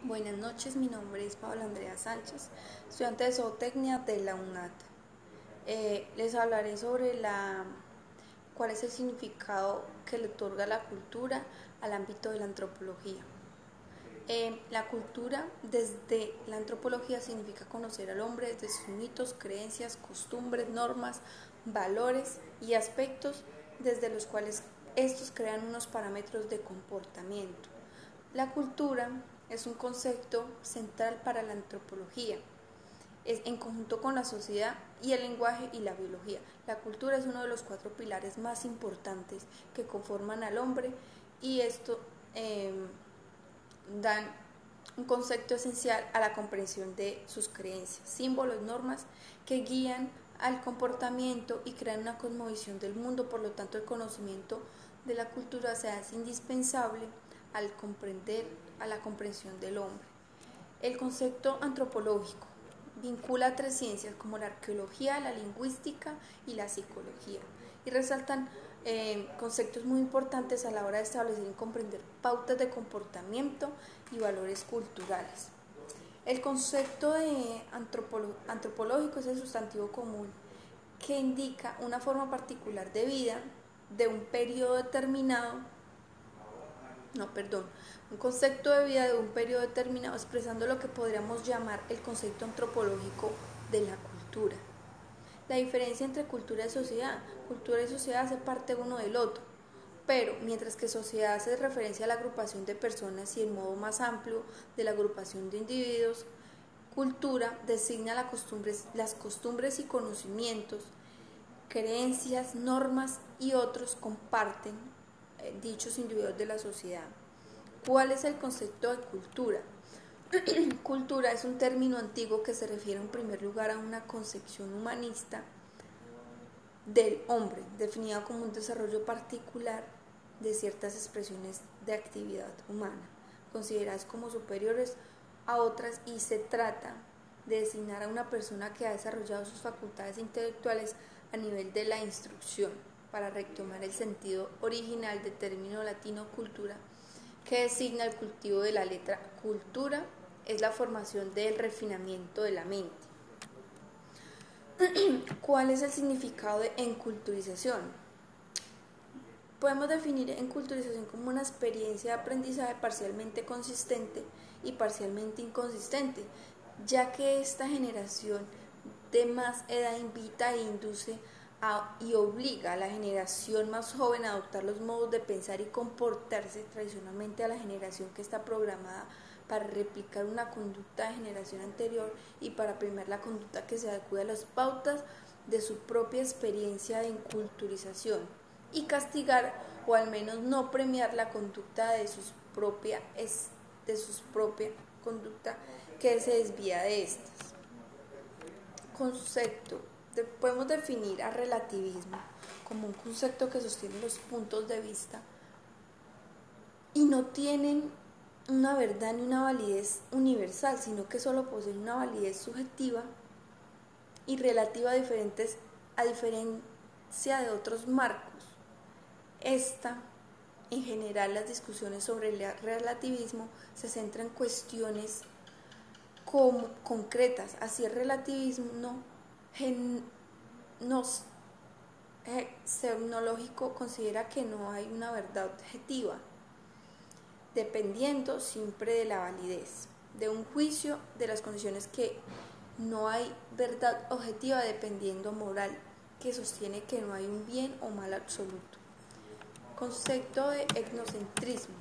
Buenas noches, mi nombre es Paola Andrea Sánchez, estudiante de zootecnia de la UNAT. Les hablaré sobre cuál es el significado que le otorga la cultura al ámbito de la antropología. La cultura desde la antropología significa conocer al hombre desde sus mitos, creencias, costumbres, normas, valores y aspectos desde los cuales estos crean unos parámetros de comportamiento. La cultura es un concepto central para la antropología, es en conjunto con la sociedad y el lenguaje y la biología. La cultura es uno de los 4 pilares más importantes que conforman al hombre y esto dan un concepto esencial a la comprensión de sus creencias, símbolos, normas que guían al comportamiento y crean una cosmovisión del mundo. Por lo tanto, el conocimiento de la cultura se hace indispensable al comprender a la comprensión del hombre. El concepto antropológico vincula 3 ciencias como la arqueología, la lingüística y la psicología, y resaltan conceptos muy importantes a la hora de establecer y comprender pautas de comportamiento y valores culturales. El concepto de antropológico es el sustantivo común que indica una forma particular de vida de un periodo determinado, un concepto de vida de un periodo determinado, expresando lo que podríamos llamar el concepto antropológico de la cultura. La diferencia entre cultura y sociedad hace parte uno del otro, pero mientras que sociedad hace referencia a la agrupación de personas y el modo más amplio de la agrupación de individuos, cultura designa las costumbres y conocimientos, creencias, normas y otros comparten dichos individuos de la sociedad. ¿Cuál es el concepto de cultura? Cultura es un término antiguo que se refiere en primer lugar a una concepción humanista del hombre, definida como un desarrollo particular de ciertas expresiones de actividad humana, consideradas como superiores a otras, y se trata de designar a una persona que ha desarrollado sus facultades intelectuales a nivel de la instrucción, para retomar el sentido original del término latino cultura, que designa el cultivo de la letra cultura, es la formación del refinamiento de la mente. ¿Cuál es el significado de enculturización? Podemos definir enculturización como una experiencia de aprendizaje parcialmente consistente y parcialmente inconsistente, ya que esta generación de más edad invita e induce y obliga a la generación más joven a adoptar los modos de pensar y comportarse tradicionalmente a la generación que está programada para replicar una conducta de generación anterior y para premiar la conducta que se adecue a las pautas de su propia experiencia de enculturización, y castigar o al menos no premiar la conducta de su propia conducta que se desvía de estas. Concepto. Podemos definir a relativismo como un concepto que sostiene los puntos de vista y no tienen una verdad ni una validez universal, sino que solo poseen una validez subjetiva y relativa a diferencia de otros marcos. En general, las discusiones sobre el relativismo se centran en cuestiones concretas. Así, el relativismo semiológico considera que no hay una verdad objetiva, dependiendo siempre de la validez de un juicio, de las condiciones que no hay verdad objetiva dependiendo moral, que sostiene que no hay un bien o mal absoluto. Concepto de etnocentrismo.